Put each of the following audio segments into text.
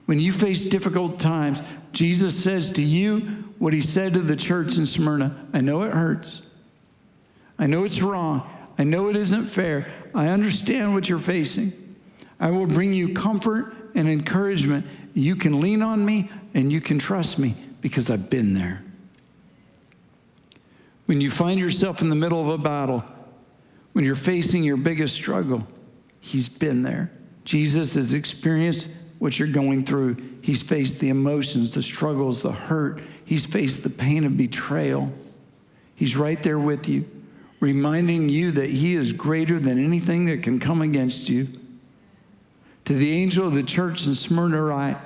When you face difficult times, Jesus says to you what he said to the church in Smyrna. I know it hurts. I know it's wrong. I know it isn't fair. I understand what you're facing. I will bring you comfort and encouragement. You can lean on me and you can trust me because I've been there. When you find yourself in the middle of a battle, when you're facing your biggest struggle, he's been there. Jesus has experienced what you're going through. He's faced the emotions, the struggles, the hurt. He's faced the pain of betrayal. He's right there with you, reminding you that he is greater than anything that can come against you. To the angel of the church in Smyrna write,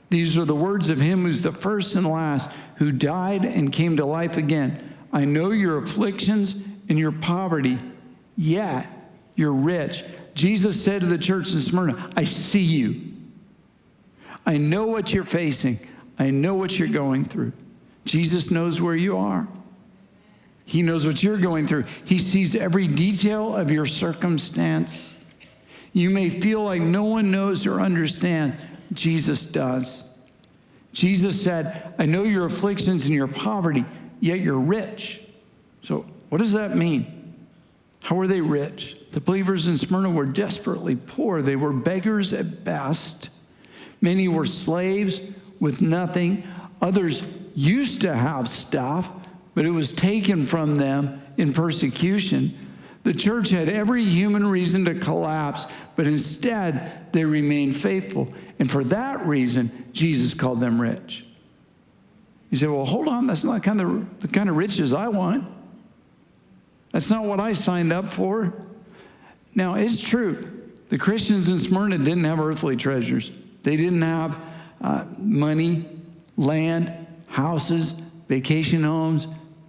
these are the words of him who's the first and last, who died and came to life again. I know your afflictions and your poverty, yet you're rich. Jesus said to the church in Smyrna, I see you. I know what you're facing. I know what you're going through. Jesus knows where you are. He knows what you're going through. He sees every detail of your circumstance. You may feel like no one knows or understands. Jesus does. Jesus said, I know your afflictions and your poverty, yet you're rich. So what does that mean? How were they rich? The believers in Smyrna were desperately poor. They were beggars at best. Many were slaves with nothing. Others used to have stuff, but it was taken from them in persecution. The church had every human reason to collapse, but instead they remained faithful. And for that reason, Jesus called them rich. You say, well, hold on, that's not the kind of riches I want. That's not what I signed up for. Now, it's true. The Christians in Smyrna didn't have earthly treasures. They didn't have money, land, houses, vacation homes,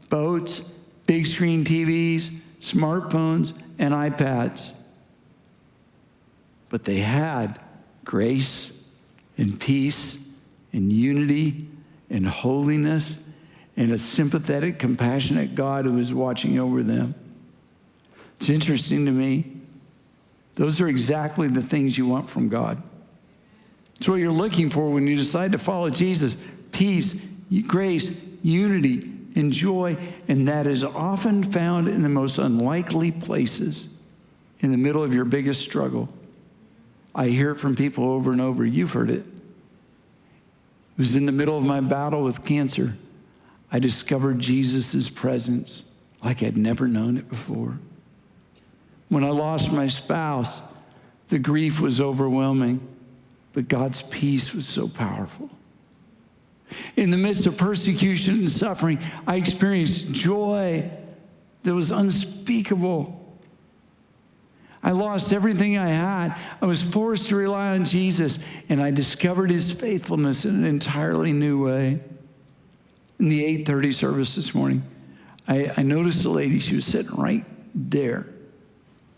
boats, big screen TVs, smartphones, and iPads. But they had grace and peace and unity and holiness and a sympathetic, compassionate God who was watching over them. It's interesting to me. Those are exactly the things you want from God. It's what you're looking for when you decide to follow Jesus. Peace, grace, unity, and joy. And that is often found in the most unlikely places, in the middle of your biggest struggle. I hear it from people over and over. You've heard it. It was in the middle of my battle with cancer. I discovered Jesus' presence like I'd never known it before. When I lost my spouse, the grief was overwhelming, but God's peace was so powerful. In the midst of persecution and suffering, I experienced joy that was unspeakable. I lost everything I had. I was forced to rely on Jesus, and I discovered his faithfulness in an entirely new way. In the 8:30 service this morning, I noticed a lady. She was sitting right there,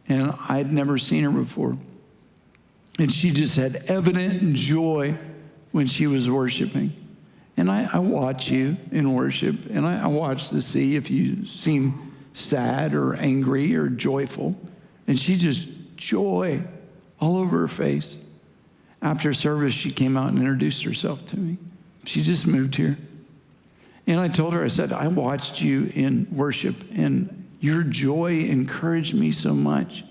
and I'd never seen her before. And she just had evident joy when she was worshiping. And I watch you in worship, and I watch to see if you seem sad or angry or joyful. And she just joy all over her face. After service, she came out and introduced herself to me. She just moved here. And I told her, I said, I watched you in worship, and your joy encouraged me so much.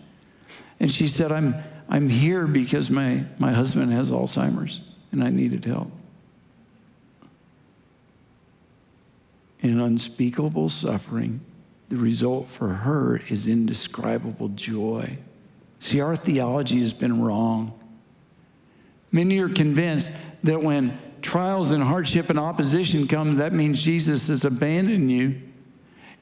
And she said, I'm here because my husband has Alzheimer's, and I needed help. In unspeakable suffering, the result for her is indescribable joy. See, our theology has been wrong. Many are convinced that when trials and hardship and opposition come, that means Jesus has abandoned you.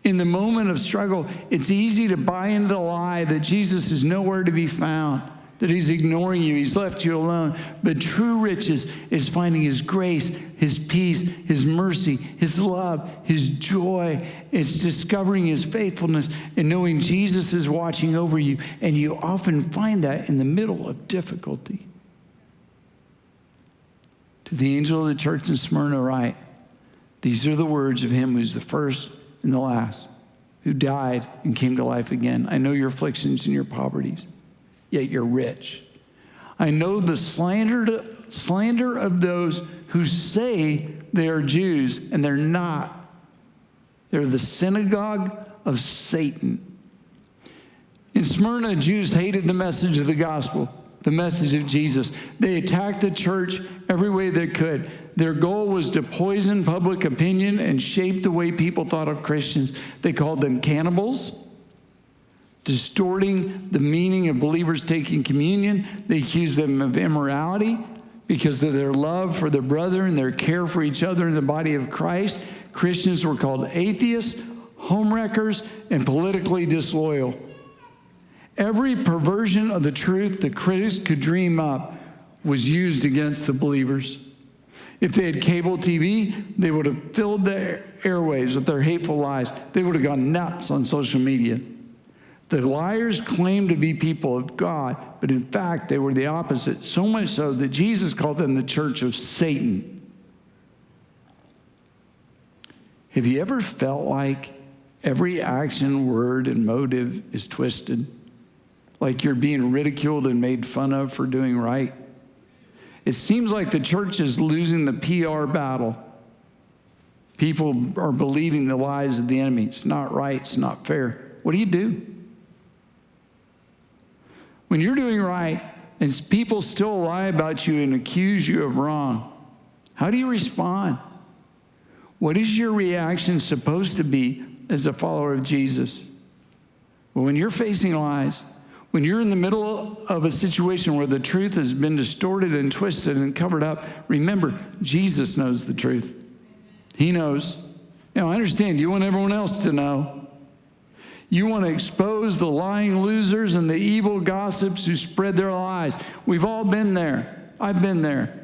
In the moment of struggle, it's easy to buy into the lie that Jesus is nowhere to be found, that he's ignoring you, he's left you alone. But true riches is finding his grace, his peace, his mercy, his love, his joy. It's discovering his faithfulness and knowing Jesus is watching over you. And you often find that in the middle of difficulty. To the angel of the church in Smyrna write, these are the words of him who's the first and the last, who died and came to life again. I know your afflictions and your poverties, yet you're rich. I know the slander slander of those who say they are Jews, and they're not. They're the synagogue of Satan. In Smyrna, Jews hated the message of the gospel, the message of Jesus. They attacked the church every way they could. Their goal was to poison public opinion and shape the way people thought of Christians. They called them cannibals, distorting the meaning of believers taking communion. They accused them of immorality because of their love for their brother and their care for each other in the body of Christ. Christians were called atheists, homewreckers, and politically disloyal. Every perversion of the truth the critics could dream up was used against the believers. If they had cable TV, they would have filled the airwaves with their hateful lies. They would have gone nuts on social media. The liars claimed to be people of God, but in fact, they were the opposite, so much so that Jesus called them the church of Satan. Have you ever felt like every action, word, and motive is twisted? Like you're being ridiculed and made fun of for doing right? It seems like the church is losing the PR battle. People are believing the lies of the enemy. It's not right. It's not fair. What do you do? When you're doing right and people still lie about you and accuse you of wrong, how do you respond? What is your reaction supposed to be as a follower of Jesus? Well, when you're facing lies, when you're in the middle of a situation where the truth has been distorted and twisted and covered up, remember, Jesus knows the truth. He knows. Now, I understand you want everyone else to know. You want to expose the lying losers and the evil gossips who spread their lies. We've all been there. I've been there.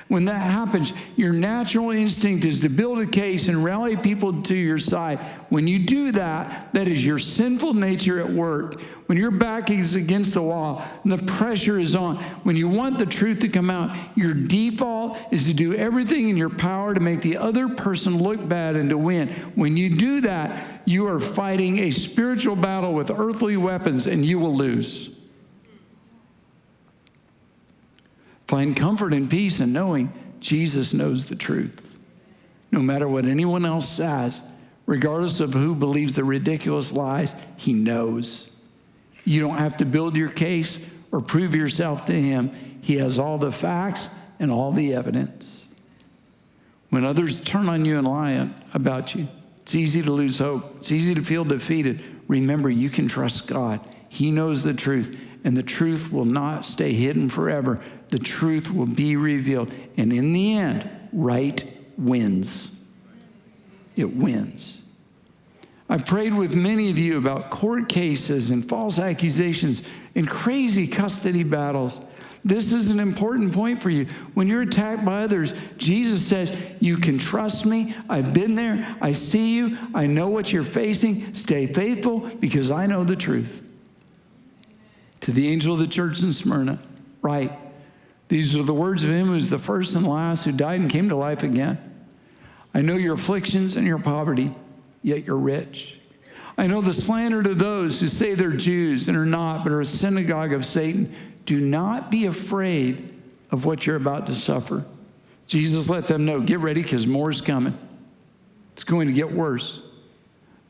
When that happens, your natural instinct is to build a case and rally people to your side. When you do that, that is your sinful nature at work. When your back is against the wall and the pressure is on, when you want the truth to come out, your default is to do everything in your power to make the other person look bad and to win. When you do that, you are fighting a spiritual battle with earthly weapons, and you will lose. Find comfort and peace in knowing Jesus knows the truth. No matter what anyone else says, regardless of who believes the ridiculous lies, he knows. You don't have to build your case or prove yourself to him. He has all the facts and all the evidence. When others turn on you and lie about you, it's easy to lose hope. It's easy to feel defeated. Remember, you can trust God. He knows the truth, and the truth will not stay hidden forever. The truth will be revealed. And in the end, right wins. It wins. I've prayed with many of you about court cases and false accusations and crazy custody battles. This is an important point for you. When you're attacked by others, Jesus says, you can trust me. I've been there. I see you. I know what you're facing. Stay faithful because I know the truth. To the angel of the church in Smyrna, write, these are the words of him who is the first and last, who died and came to life again. I know your afflictions and your poverty, yet you're rich. I know the slander to those who say they're Jews and are not, but are a synagogue of Satan. Do not be afraid of what you're about to suffer. Jesus let them know, get ready because more is coming. It's going to get worse.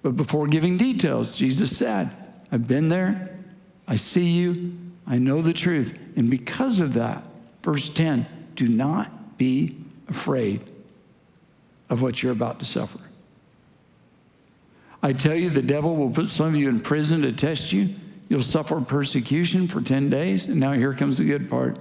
But before giving details, Jesus said, I've been there. I see you. I know the truth. And because of that, verse 10, do not be afraid of what you're about to suffer. I tell you, the devil will put some of you in prison to test you. You'll suffer persecution for 10 days. And now here comes the good part.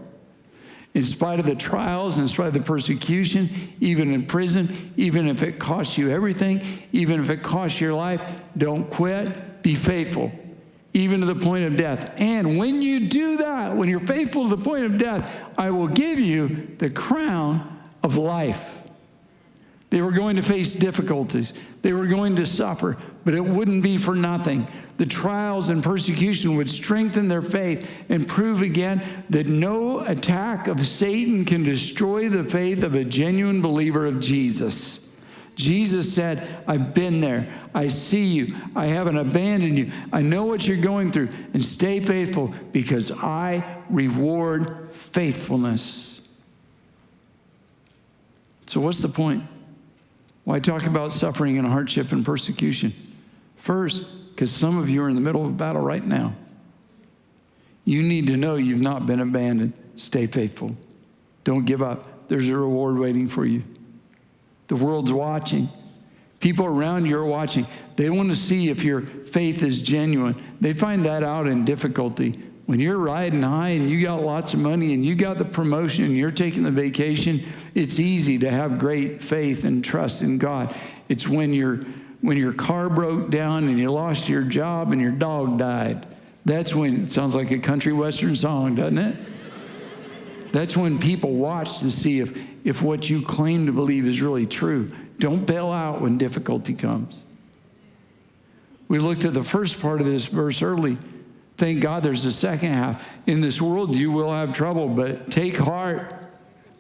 In spite of the trials, in spite of the persecution, even in prison, even if it costs you everything, even if it costs your life, don't quit. Be faithful, even to the point of death. And when you do that, when you're faithful to the point of death, I will give you the crown of life. They were going to face difficulties. They were going to suffer, but it wouldn't be for nothing. The trials and persecution would strengthen their faith and prove again that no attack of Satan can destroy the faith of a genuine believer of Jesus. Jesus said, I've been there. I see you. I haven't abandoned you. I know what you're going through. And stay faithful because I reward faithfulness. So what's the point? Why talk about suffering and hardship and persecution? First, because some of you are in the middle of a battle right now. You need to know you've not been abandoned. Stay faithful. Don't give up. There's a reward waiting for you. The world's watching. People around you are watching. They want to see if your faith is genuine. They find that out in difficulty. When you're riding high and you got lots of money and you got the promotion and you're taking the vacation, it's easy to have great faith and trust in God. It's when your car broke down and you lost your job and your dog died. That's when, it sounds like a country western song, doesn't it? That's when people watch to see if what you claim to believe is really true. Don't bail out when difficulty comes. We looked at the first part of this verse early. Thank God there's a second half. In this world you will have trouble, but take heart.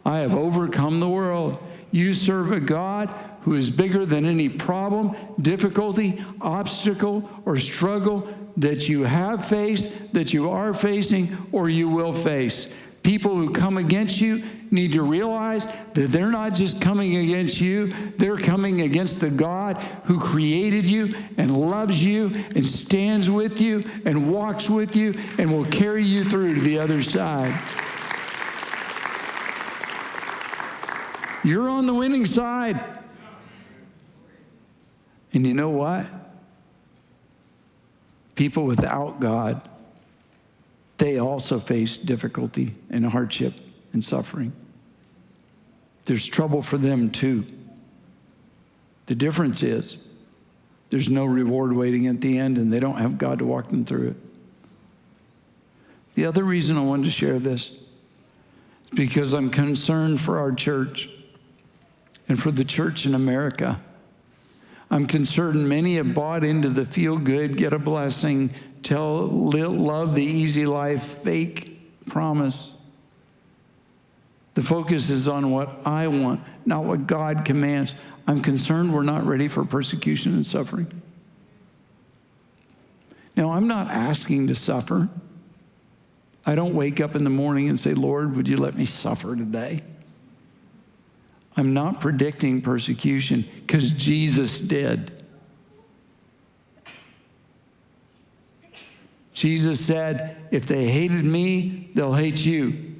I have overcome the world. You serve a God who is bigger than any problem, difficulty, obstacle, or struggle that you have faced, that you are facing, or you will face. People who come against you need to realize that they're not just coming against you, they're coming against the God who created you and loves you and stands with you and walks with you and will carry you through to the other side. You're on the winning side. And you know what? People without God, they also face difficulty and hardship and suffering. There's trouble for them too. The difference is there's no reward waiting at the end and they don't have God to walk them through it. The other reason I wanted to share this is because I'm concerned for our church and for the church in America. I'm concerned many have bought into the feel good, get a blessing, love the easy life, fake promise. The focus is on what I want, not what God commands. I'm concerned we're not ready for persecution and suffering. Now, I'm not asking to suffer. I don't wake up in the morning and say, Lord, would you let me suffer today? I'm not predicting persecution because Jesus did. Jesus said, if they hated me, they'll hate you.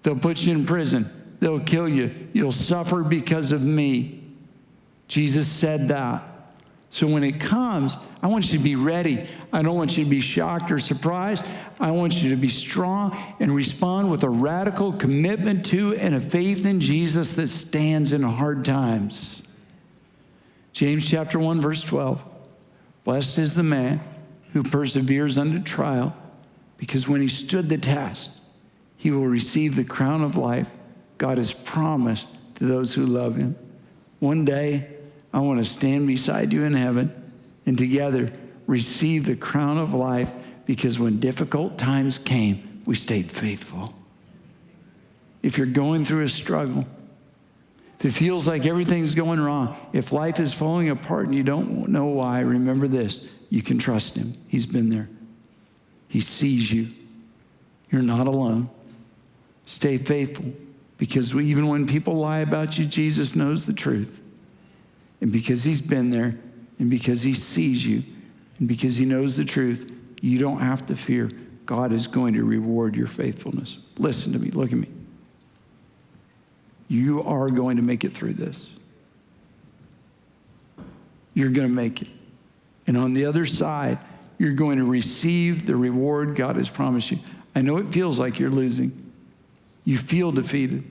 They'll put you in prison. They'll kill you. You'll suffer because of me. Jesus said that. So when it comes, I want you to be ready. I don't want you to be shocked or surprised. I want you to be strong and respond with a radical commitment to and a faith in Jesus that stands in hard times. James chapter 1, verse 12. Blessed is the man who perseveres under trial, because when he stood the test, he will receive the crown of life God has promised to those who love him. One day, I want to stand beside you in heaven and together receive the crown of life, because when difficult times came, we stayed faithful. If you're going through a struggle, if it feels like everything's going wrong, if life is falling apart and you don't know why, remember this: you can trust him. He's been there. He sees you. You're not alone. Stay faithful, because even when people lie about you, Jesus knows the truth. And because he's been there, and because he sees you, and because he knows the truth, you don't have to fear. God is going to reward your faithfulness. Listen to me. Look at me. You are going to make it through this. You're going to make it. And on the other side, you're going to receive the reward God has promised you. I know it feels like you're losing. You feel defeated.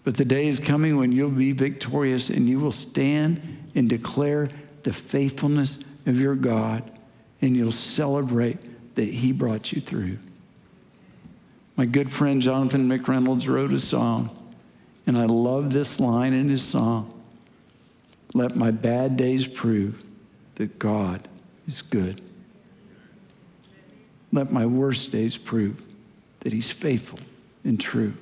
But the day is coming when you'll be victorious and you will stand and declare the faithfulness of your God, and you'll celebrate that he brought you through. My good friend Jonathan McReynolds wrote a song, and I love this line in his song. Let my bad days prove that God is good. Let my worst days prove that he's faithful and true.